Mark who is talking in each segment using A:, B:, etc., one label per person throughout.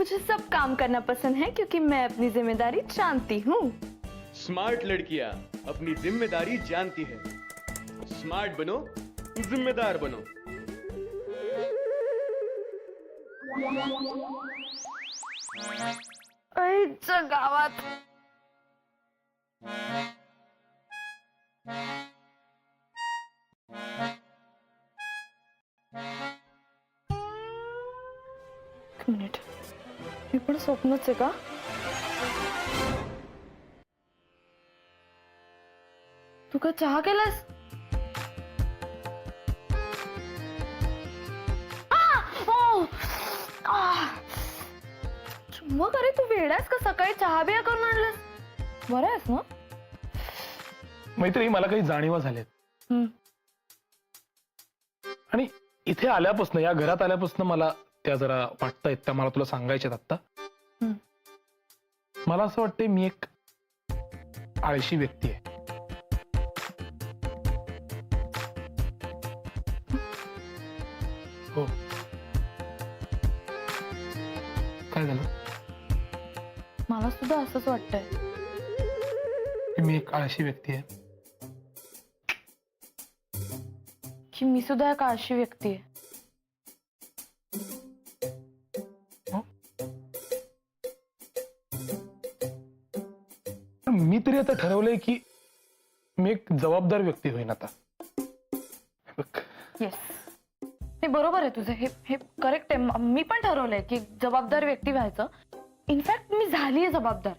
A: मुझे सब काम करना पसंद है क्योंकि मैं अपनी जिम्मेदारी जानती हूँ।
B: स्मार्ट लड़कियां अपनी जिम्मेदारी जानती है। स्मार्ट बनो, जिम्मेदार बनो।
A: आईच्या गावात एक मिनिट, हे पण स्वप्नच आहे का? तू काय चहा केलास? मग अरे तू वेडास का? सकाळी चहा बिया करून आणलास? बरं आहेस ना?
C: मैत्री, मला काही जाणीवा झाल्यात आणि इथे आल्यापासून, या घरात आल्यापासून मला त्या जरा वाटतायत, त्या मला तुला सांगायच्यात आता. मला असं वाटतंय मी एक आळशी व्यक्ती आहे. हो. काय झालं?
A: मला सुद्धा असंच वाटतंय
C: की मी एक आळशी व्यक्ती आहे.
A: की मी सुद्धा एक आळशी व्यक्ती आहे.
C: मी तरी आता ठरवलंय की मी एक जबाबदार व्यक्ती होईन आता.
A: येस, हे बरोबर आहे तुझं. हे करेक्ट आहे. मी पण ठरवलंय की जबाबदार व्यक्ती व्हायचं. इनफॅक्ट मी झालीये जबाबदार.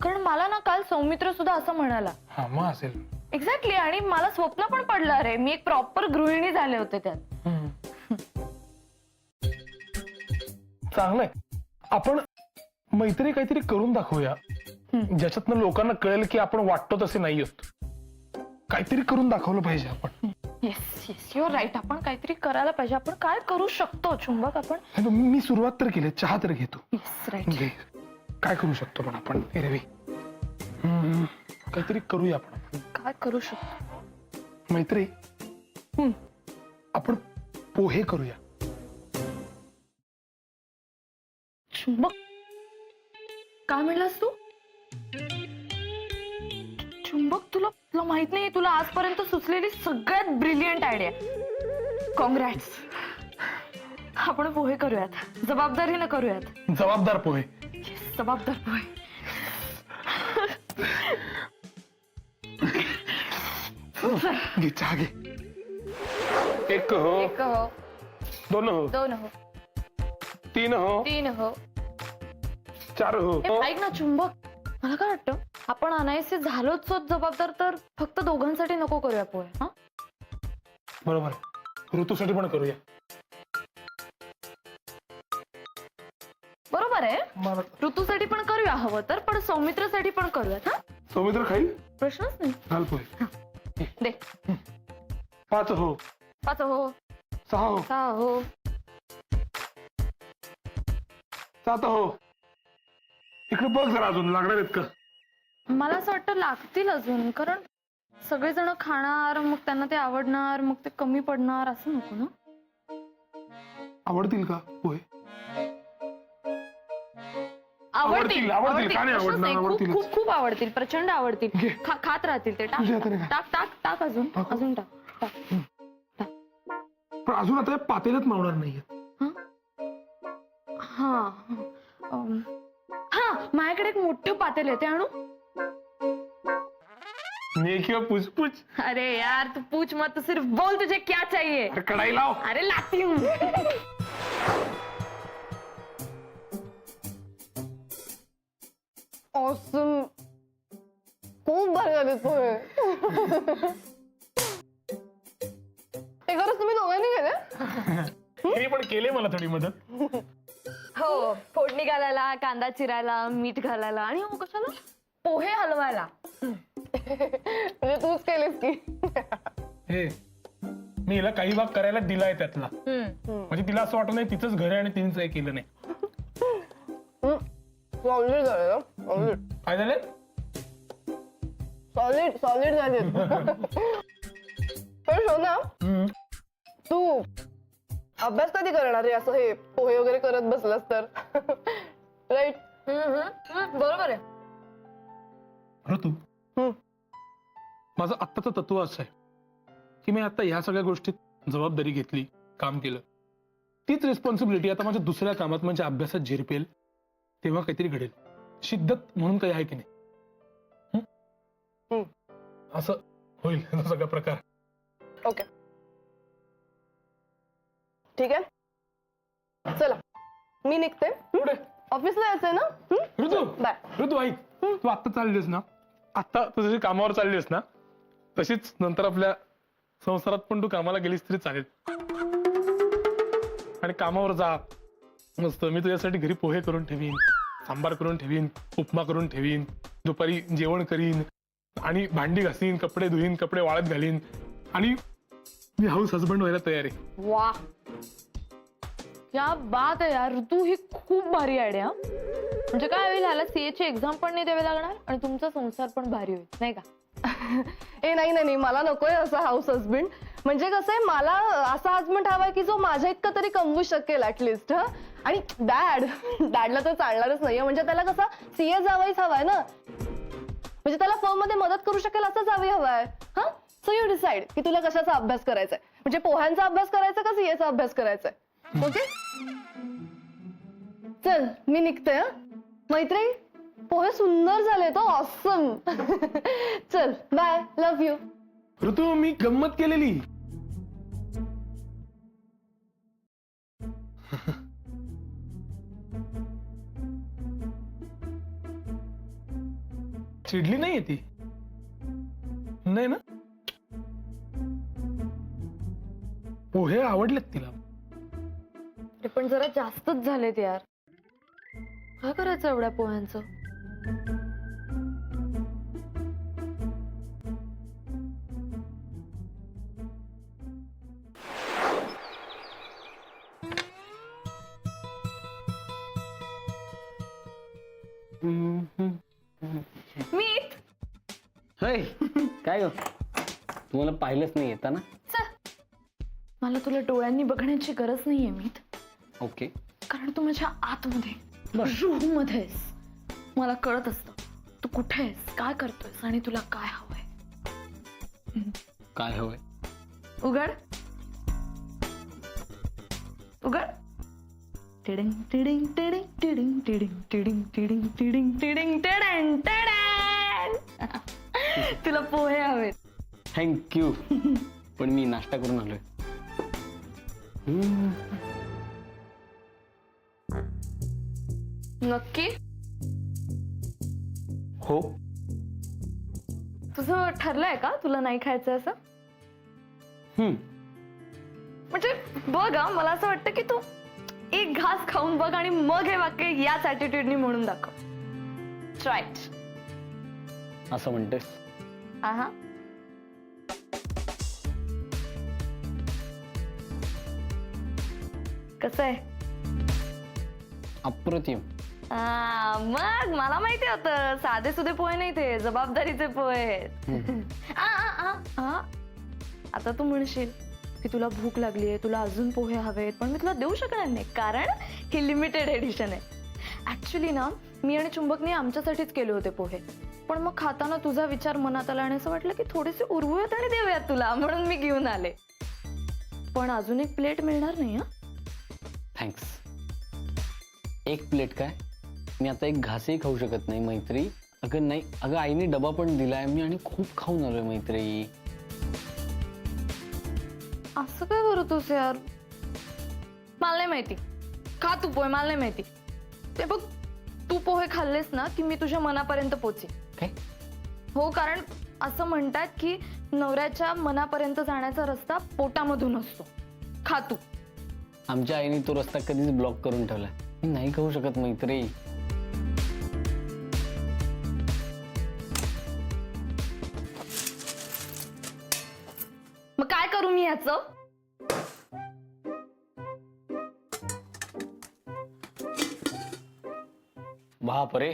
A: कारण मला ना काल सौमित्र सुद्धा असं म्हणाला.
C: हा, मग असेल.
A: एक्झॅक्टली. आणि मला स्वप्न पण पडलं रे, मी एक प्रॉपर गृहिणी झाले होते त्यात.
C: चांगलंय. आपण मैत्री काहीतरी करून दाखवूया ज्याच्यातनं लोकांना कळेल की आपण वाटतो तसे नाही आहोत. काहीतरी करून दाखवलं पाहिजे आपण.
A: Yes yes, your right. आपण काहीतरी करायला पाहिजे. आपण काय करू शकतो चुंबक? आपण
C: मी सुरुवात तर केली, चहा तर घेतो.
A: Yes right.
C: काय करू शकतो पण आपण एरवी? काहीतरी करूया आपण.
A: काय करू शकतो
C: मैत्री? आपण पोहे करूया.
A: चुंबक, काय म्हणलास तू? चुंबक, तुला माहित नाही, तुला आजपर्यंत सुचलेली सगळ्यात ब्रिलियंट आयडिया. कॉंग्रॅट्स. आपण पोहे करूयात, जबाबदारीने करूयात.
C: जबाबदार पोहे.
A: जबाबदार पोहे.
C: घे चहा घे. एक हो,
A: एक हो,
C: दोन हो,
A: दोन हो,
C: तीन हो,
A: तीन हो,
C: चार हो.
A: ऐक ना चुंबक, मला काय वाटतं, आपण अनायसे झालोच जबाबदार तर फक्त दोघांसाठी नको करूया पोहे. हा,
C: बरोबर. ऋतूसाठी पण करूया.
A: बरोबर आहे. ऋतूसाठी पण करूया हवं तर, पण सौमित्रसाठी पण करूयात. हा,
C: सौमित्र खाईल?
A: प्रश्नच नाही.
C: घाल पोहे.
A: दे.
C: 5 हो,
A: 5 हो,
C: 6 हो,
A: 6 हो,
C: 7 हो. इकडे बघ जरा, अजून लागणार आहेत का?
A: मला असं वाटतं लागतील अजून. कारण सगळेजण खाणार, मग त्यांना ते आवडणार, मग ते कमी पडणार, असं नको ना.
C: आवडतील का पोहे?
A: आवडतील.
C: का नाही आवडणार? आवडतील.
A: खूप खूप आवडतील. प्रचंड आवडतील. खात राहतील ते. टाक टाक टाक टाक, अजून अजून टाक.
C: पण अजून आता पातेल्यात मावणार नाहीये.
A: हा हा, माझ्याकडे एक मोठं पातेल आहे, ते आणू?
C: मैं क्यों पूछ पूछ.
A: अरे यार, तू पूछ मत, तू सिर्फ बोल तुझे क्या चाहिए.
C: अरे कढ़ाई लाओ.
A: अरे लाती हूँ.
D: ऑसम. खूप भारी झाले पोहे. ते खरंच तुम्ही दोघांनी केले?
C: मी पण केले, मला थोडी मदत.
A: हो, फोडणी घालायला, कांदा चिरायला, मीठ घालायला, आणि हो कशाला, पोहे हलवायला.
D: म्हणजे तूच केलीस की?
C: हे, मी हिला काही भाग करायला दिलाय त्यातला. म्हणजे तिला असं वाटत नाही तिचंच घर आहे आणि तिने केलं नाही.
D: सॉलिड झालं. सॉलिड.
C: काय झालं?
D: सॉलिड सॉलिड झाले. पण शोना, तू अभ्यास कधी करणार आहे असं हे पोहे वगैरे करत बसलास तर राईट.
A: बरोबर आहे.
C: ऋतू माझं आत्ताचं तत्व असं आहे की मी आता ह्या सगळ्या गोष्टीत जबाबदारी घेतली, काम केलं, तीच रिस्पॉन्सिबिलिटी आता माझ्या दुसऱ्या कामात म्हणजे अभ्यासात झिरपेल तेव्हा काहीतरी घडेल. शिद्दत म्हणून काही आहे की नाही? असं होईल हा सगळा प्रकार.
D: ओके ठीक आहे, चला मी निघते.
C: पुढे
D: ऑफिसला यायचंय ना.
C: ऋतू
D: बाय.
C: ऋतू ऐक, तू आत्ता चाललीस ना, आत्ता तू जशी कामावर चाललीस ना तशीच नंतर आपल्या संसारात पण तू कामाला गेलीस तरी चालेल. आणि कामावर जा मस्त. मी तुझ्यासाठी घरी पोहे करून ठेवीन, सांबार करून ठेवीन, उपमा करून ठेवीन, दुपारी जेवण करीन आणि भांडी घासीन, कपडे धुईन, कपडे वाळत घालीन आणि मी हाऊस हजबंड व्हायला तयार आहे.
A: वा, क्या बात आहे यार ऋतू, ही खूप भारी आयडिया. म्हणजे काय होईल, ह्याला सीए ची एक्झाम पण नाही द्यावी लागणार आणि तुमचा संसार पण भारी होईल, नाही का?
D: ए नाही नाही नाही, मला नकोय असा हाऊस हजबंड. म्हणजे कसं आहे, मला असा हजबंड हवाय की जो माझ्या इतकं तरी कमवू शकेल ऍटलिस्ट. आणि डॅडला तर चालणारच नाहीये. म्हणजे त्याला कसा सीए जावायच हवाय ना, म्हणजे त्याला फर्म मध्ये मदत करू शकेल असं जावी हवाय. हा, सो यू डिसाइड की तुला कशाचा अभ्यास करायचा आहे. म्हणजे पोह्यांचा अभ्यास करायचा का सीएचा अभ्यास करायचा आहे. ओके चल मी निघते. मैत्री, पोहे सुंदर झाले तो, ऑसम. चल बाय, लव्ह यू.
C: ऋतू मी गंमत केलेली. चिडली नाहीये ती, नाही ना? पोहे आवडलेत तिला.
A: ते पण जरा जास्तच झालेत यार. काय करायचं एवढ्या पोह्यांचं? मीत
E: होय काय हो, तुम्हाला पाहिलंच नाही येता ना.
A: मला तुला डोळ्यांनी बघण्याची गरज नाहीये मीत,
E: ओके
A: कारण तू माझ्या आतमध्ये रूह मध्ये आहेस. मला कळत असतं तू कुठे आहेस, काय करतोयस आणि तुला काय हवंय.
E: काय हवंय?
A: उघड उघड. Tiding tiding tiding tiding tiding tiding tiding tiding tiding tiding tiding. तुला पोहे हवेत.
E: थँक्यू. पण मी नाश्ता करून आलोय.
A: नक्की?
E: हो.
A: तुझं ठरलंय का तुला नाही खायचं असं? म्हणजे बघ हा, मला असं वाटतं की तू एक घास खाऊन बघ आणि मग हे वाक्य याच ऍटिट्यूडनी म्हणून दाखव. राईट.
E: असं म्हणतेस?
A: हा, कसं आहे?
E: अप्रतिम.
A: मग मला माहिती होतं साधे सुधे पोहे नाही ते, जबाबदारीचे पोहे आहेत. आता तू म्हणशील की तुला भूक लागलीये, तुला अजून पोहे हवेत, पण मी तुला देऊ शकणार नाही कारण ही लिमिटेड एडिशन आहे. ऍक्च्युली ना, मी आणि चुंबकने आमच्यासाठीच केले होते पोहे, पण मग खाताना तुझा विचार मनात आला आणि असं वाटलं की थोडेसे उरवूयात आणि देऊयात तुला, म्हणून मी घेऊन आले. पण अजून एक प्लेट मिळणार नाही.
E: थँक्स. एक प्लेट काय, मी आता एक घासही खाऊ शकत नाही मैत्री. अगं नाही, अगं आईने डबा पण दिलाय मी आणि खूप खाऊन आलोय मैत्री.
A: असं काय करतोस यार? मला नाही माहिती, खा तू पोहे, मला नाही माहिती. ते बघ, तू पोहे खाल्लेस ना की मी तुझ्या मनापर्यंत पोचेन.
E: काय?
A: हो, कारण असं म्हणतात की नवऱ्याच्या मनापर्यंत जाण्याचा रस्ता पोटामधून असतो. खा तू.
E: आमच्या आईने तो रस्ता कधीच ब्लॉक करून ठेवलाय. मी नाही खाऊ शकत मैत्री.
A: मग काय करू मी ह्याचं?
E: बापरे.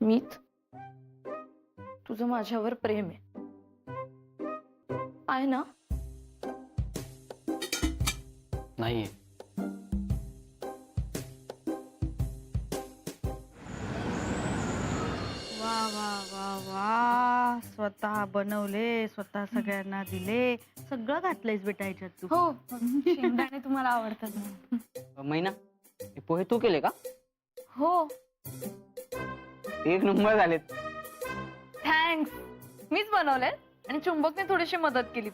A: मीत, तुझं माझ्यावर प्रेम आहे ना?
E: नाहीये.
F: वा वा वा वा, स्वतः बनवले, स्वतः सगळ्यांना दिले, सगळं घातलंयस बेटा ह्याच्यात तू.
A: हो शेंगदाणे तुम्हाला आवडतात ना.
G: मैना हे पोहे तू केले का?
A: हो
G: एक नंबर झालेत.
A: थँक्स. मीच बनवले आणि चुंबकने थोडीशी मदत केली.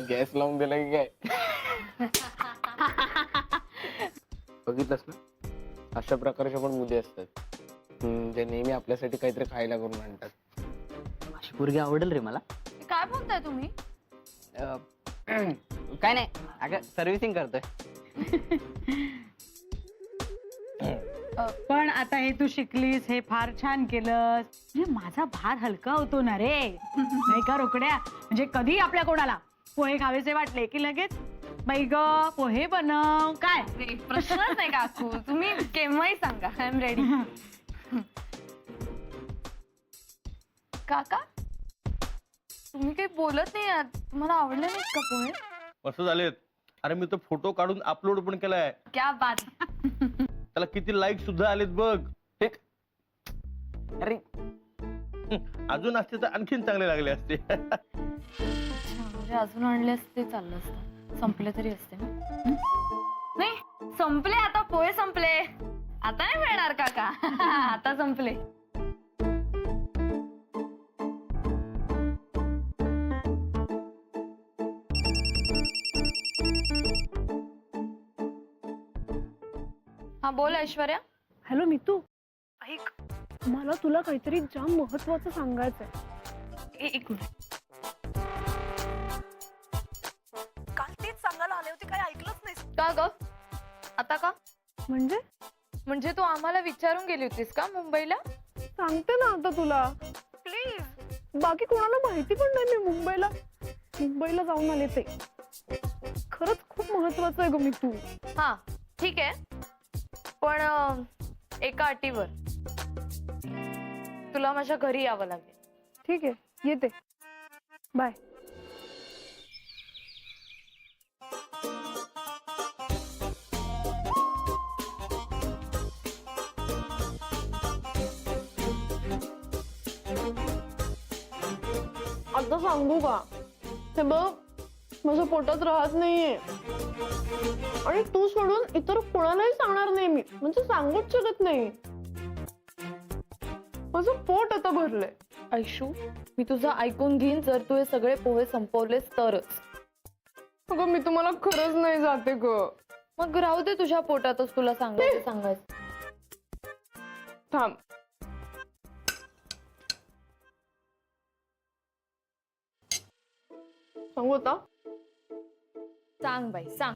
G: गॅस लावून दिला की काय? बघितलंस ना, अशा प्रकारचे पण मुली असतात जे नेहमी आपल्यासाठी काहीतरी खायला करून आणतात. अशी पोरगी आवडेल रे मला.
A: काय बोलताय तुम्ही?
G: काय नाही अगं, सर्व्हिसिंग करतोय.
F: पण आता हे तू शिकलीस, हे फार छान केलंस. म्हणजे माझा भार हलका होतो ना रे, नाही का रोकड्या? म्हणजे कधी आपल्या कोणाला पोहे खावेसे वाटले की लगेच बाई ग पोहे बनव. काय
A: प्रश्नच नाही काकू, तुम्ही केव्हाही सांगा, आय एम रेडी. काका तुम्ही काही बोलत नाही आहात. तुम्हाला आवडले नाहीत का पोहे?
H: मस्त झालेत. अरे मी तो फोटो काढून अपलोड पण केलाय.
A: क्या बात.
H: त्याला किती लाईक सुद्धा आलेत बघ.
G: ठीक. अरे
H: अजून असते तर आणखीन चांगले लागले असते.
A: म्हणजे अजून आणले असते चाललं असतं. संपले तरी असते ना. नाही संपले आता, पोहे संपले. आता नाही मिळणार काका. आता संपले. हा बोल ऐश्वर्या.
D: हॅलो मितू, ऐक, मला तुला काहीतरी जाम महत्वाचं सांगायचंय.
A: एक मिनिट.
D: काल तेच सांगायला आले होते, काय ऐकलंच नाही.
A: का ग आता का?
D: म्हणजे
A: तू आम्हाला विचारून गेली होतीस का मुंबईला?
D: सांगते ना आता तुला, प्लीज. बाकी कोणाला माहिती पण नाही मी मुंबईला जाऊन आले ते. खरंच खूप महत्वाचं आहे ग मितू.
A: हा ठीक आहे, पण एका अटीवर. तुला माझ्या घरी यावं लागेल.
D: ठीक आहे, येते. बाय. आता सांगू का? हे बघ, माझ्या पोटात राहत नाहीये आणि तू सोडून इतर कोणालाही सांगणार नाही मी. म्हणजे सांगूच शकत नाही. माझं पोट आता भरलंय.
A: ऐशू मी तुझं ऐकून घेईन जर तू हे सगळे पोहे संपवलेस तरच.
D: अगं मी तुम्हाला खरंच नाही जाते ग.
A: मग राहू दे तुझ्या पोटातच, तुला सांगायचं.
D: थांब. सांगू आता?
A: सांग बाई सांग.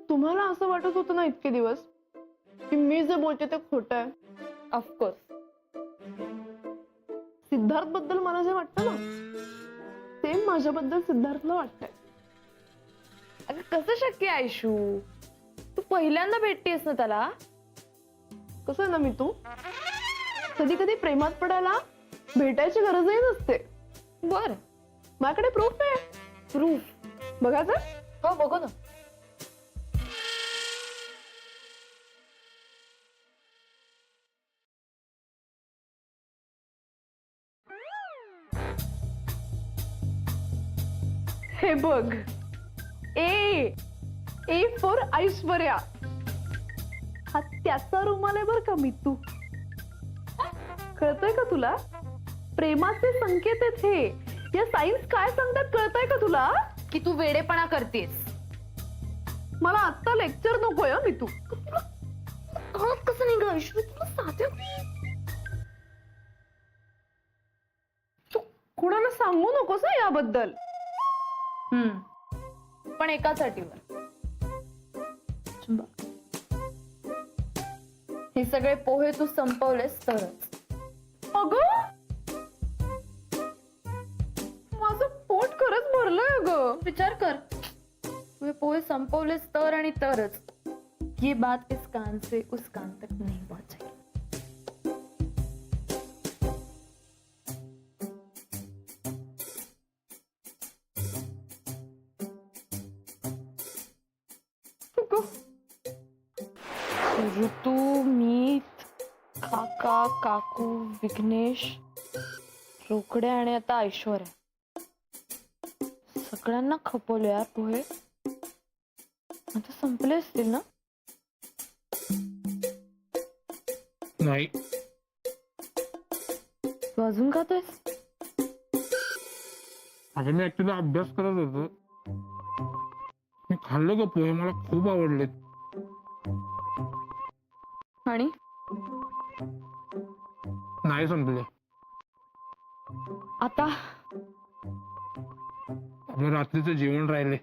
D: तुम्हाला असं वाटत होतं ना इतके दिवस की मी जे बोलते ते खोटं आहे?
A: ऑफकोर्स.
D: सिद्धार्थ बद्दल मला जे वाटतं ना, सेम माझ्याबद्दल सिद्धार्थला वाटतंय.
A: अगं कसं शक्य आहे ऐशू? तू पहिल्यांदा भेटतेस ना त्याला.
D: कसं आहे ना मी, तू कधी कधी प्रेमात पडायला भेटायची गरजही नसते.
A: बर
D: माझ्याकडे प्रूफ आहे.
A: प्रूफ?
D: बघायचं?
A: हो बघू ना.
D: हे बघ, ए फॉर ऐश्वर्या. हा त्याचा रुमाल आहे बर का मितू. कळतंय का तुला? प्रेमाचे संकेत आहेत हे. या सायन्स काय सांगतात कळतंय का तुला?
A: की तू वेडेपणा करतेस.
D: मला आता लेक्चर नकोय मितू.
A: कळत कसं नाही ग ऐशू? तुला साध्या
D: तू कुणाला सांगू नकोस हं याबद्दल.
A: पण एकाच अटीवर. हे सगळे पोहे तू संपवलेस तरच.
D: अगं माझं पोट खरंच भरलंय अगं.
A: विचार कर, तू हे पोहे संपवलेस तर आणि तरच. ये बात इस कान से उस कान तक नहीं पहुंचेगी. नको. ऋतू, मी, काका, काकू, विघ्नेश, रोकड्या आणि आता ऐश्वर्या. सगळ्यांना खपवलं यार पोहे. आता संपले असतील ना?
C: नाही,
A: तू अजून खातोयस?
C: अगं मी ऍक्च्युली अभ्यास करत होतो. मी खाल्लं ग पोहे, मला खूप आवडले.
A: आणि
C: नाही संपले.
A: आता
C: आपलं रात्रीचं जेवण राहिले.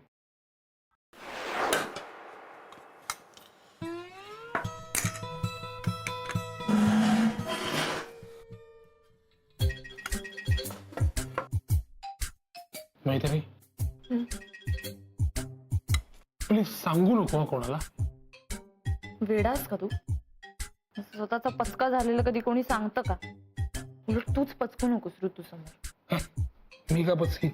C: मैत्री, प्लीज सांगू नको हं कोणाला.
A: वेडास का तू? स्वतःचा पचका झालेला कधी कोणी सांगतं का? उलट तूच पचकू नकोस ऋतू समोर.
C: मी का बसली?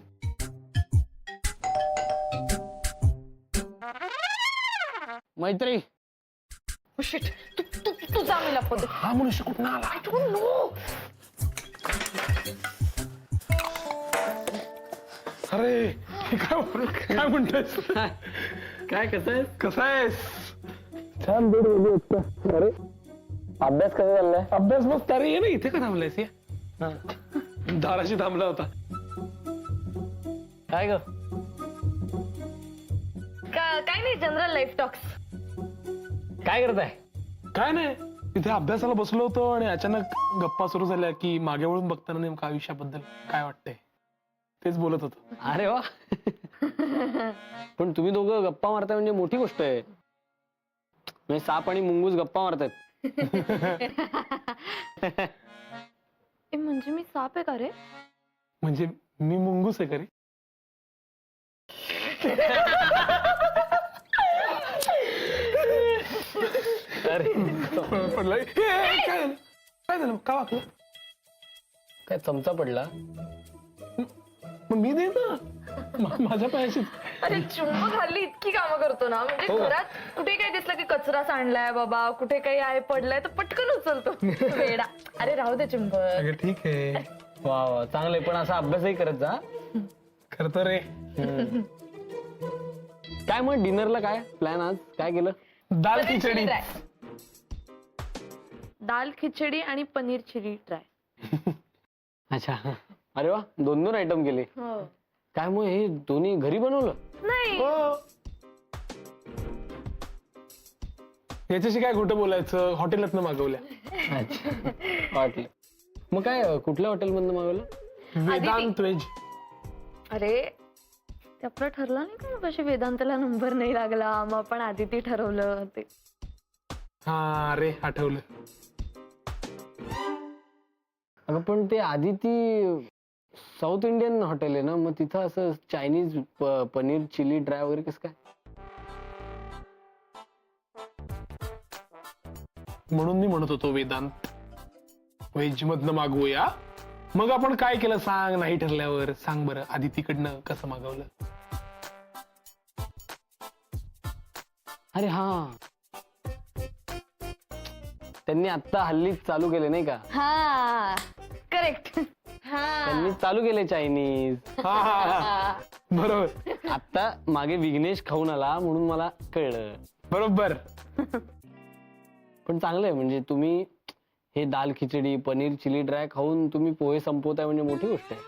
E: मैत्री
A: शिट, तू जा मी लपवते.
C: हा मनुष्य कुठं आला?
A: I don't know.
C: अरे काय म्हणतोयस?
E: काय कसं आहे?
C: कसा आहेस?
G: छान बेड मध्ये. अरे अभ्यास कसा चाललाय?
C: अभ्यास मस्त. अरे ये ना, इथे का थांबलायस? ये दाराशी थांबला होता.
E: काय ग?
A: काय नाही, जनरल लाईफ टॉक्स.
E: काय करताय?
C: काय नाही, इथे अभ्यासाला बसलो होतो आणि अचानक गप्पा सुरू झाल्या की मागे वळून बघताना नेमकं आयुष्याबद्दल काय वाटतंय तेच बोलत होतो.
E: अरे वा. पण तुम्ही दोघं गप्पा मारताय म्हणजे मोठी गोष्ट आहे. म्हणजे साप आणि मुंगूस गप्पा मारतायत.
A: म्हणजे मी साप आहे का रे?
C: म्हणजे मी मुंगूस आहे का रे?
E: अरे
C: पडलं. काय झालं? काय झालं? का वाकलं?
E: काय चमचा पडला?
C: मग मी दे ना माझ्या पायाशी.
A: अरे चुंबक हल्ली इतकी कामं करतो ना, म्हणजे
E: हो का?
A: घरात कुठे काही दिसलं की कचरा सांडलाय बाबा, कुठे काही आहे पडलाय तर पटकन उचलतो. वेडा. अरे राहू दे चुंबक.
C: अगं ठीक आहे,
E: वा वा, चांगलंय. पण असा अभ्यासही करत जा.
C: करतो रे.
E: काय मग डिनरला काय प्लॅन? आज काय केलं?
C: दाल
A: पनीर
C: खिचडी.
A: Chilli try. दाल खिचडी आणि पनीर चिली ट्राय.
E: अच्छा. अरे वा, 2 आयटम केले.
A: हो.
E: काय मग हे दोन्ही घरी बनवलं?
A: नाही,
C: याच्याशी काय खोटं बोलायचं, हॉटेलातनं मागवल्या.
E: अच्छा, वाटलं. मग काय कुठल्या हॉटेलमधनं मागवलं?
C: वेदांत व्हेज.
A: अरे ते आपलं ठरलं नाही का मग, कशी वेदांतला नंबर नाही लागला, मग आपण आदिती ठरवलं ते.
C: हा रे, आठवलं.
E: अगं पण ते आदिती साऊथ इंडियन हॉटेल आहे ना, मग तिथं असं चायनीज पनीर चिली ड्राय वगैरे कसं काय?
C: म्हणून मी म्हणत होतो वेदांत व्हेज मधनं मागवूया. मग आपण काय केलं सांग, नाही ठरल्यावर सांग बरं. आदितीकडनं कसं मागवलं?
E: अरे हा, त्यांनी आता हल्लीच चालू केले नाही का?
A: हा करेक्ट.
E: त्यांनी चालू केले चायनीज.
C: हा. बरोबर
E: आता मागे विघ्नेश खाऊन आला म्हणून मला कळलं.
C: बरोबर.
E: पण चांगलं आहे, म्हणजे तुम्ही हे दाल खिचडी पनीर चिली ड्राय खाऊन तुम्ही पोहे संपवताय म्हणजे मोठी गोष्ट आहे.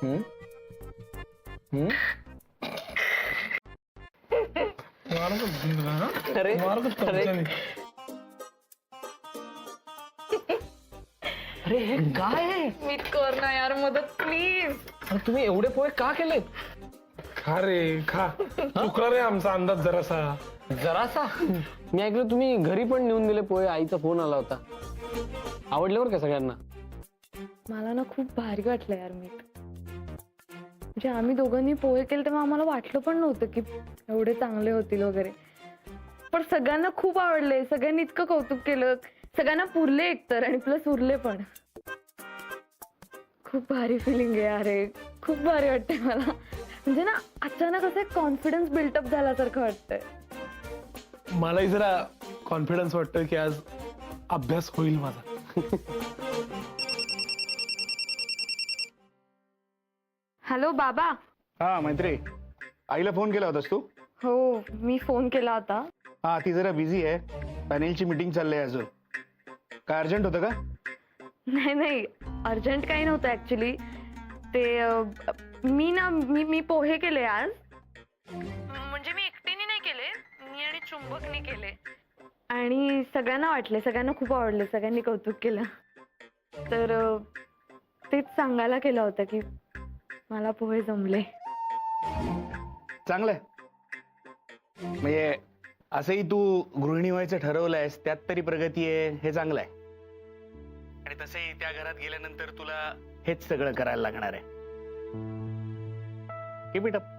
E: हम्म? हम्म? अरे अरे अरे हे काय आहे?
A: मी कर ना यार मदत प्लीज.
E: अरे तुम्ही एवढे पोहे का केलेत?
C: खा रे खा. चुकला रे आमचा अंदाज जरासा.
E: जरासा. मी ऐकलं तुम्ही घरी पण नेऊन दिले पोहे. आईचा फोन आला होता. आवडले बरं का सगळ्यांना.
A: मला ना खूप भारी वाटलं यार. मी म्हणजे आम्ही दोघांनी पोहे केले तेव्हा आम्हाला वाटलं पण नव्हतं की एवढे चांगले होतील वगैरे, पण सगळ्यांना खूप आवडले. सगळ्यांनी इतकं कौतुक केलं, सगळ्यांना पुरले एकतर आणि प्लस उरले पण. खूप भारी फिलिंग आहे अरे, खूप भारी वाटते मला. म्हणजे ना अचानक असं कॉन्फिडन्स बिल्टअप झाल्यासारखं वाटतंय.
C: मलाही जरा कॉन्फिडन्स वाटतोय की आज अभ्यास होईल माझा.
A: हॅलो बाबा.
I: हा मैत्री, आईला फोन केला होतास तू?
A: हो, मी फोन केला होता.
I: हा, ती जरा बिझी आहे, पॅनेलची मीटिंग चालली आहे अजून. काय अर्जंट होतं का?
A: नाही अर्जंट काही नव्हतं ऍक्च्युली. ते मी पोहे केले आज. म्हणजे मी एकटीने नाही केले, मी आणि चुंबकने केले. आणि सगळ्यांना वाटले, सगळ्यांना खूप आवडले, सगळ्यांनी कौतुक केलं. तर तेच सांगायला केलं होतं की मला पोहे जमले.
I: चांगलंय. म्हणजे असंही तू गृहिणी व्हायचं ठरवलंयस, त्यात तरी प्रगती आहे, हे चांगलं आहे. आणि तसंही त्या घरात गेल्यानंतर तुला हेच सगळं करायला लागणार आहे. Keep it up.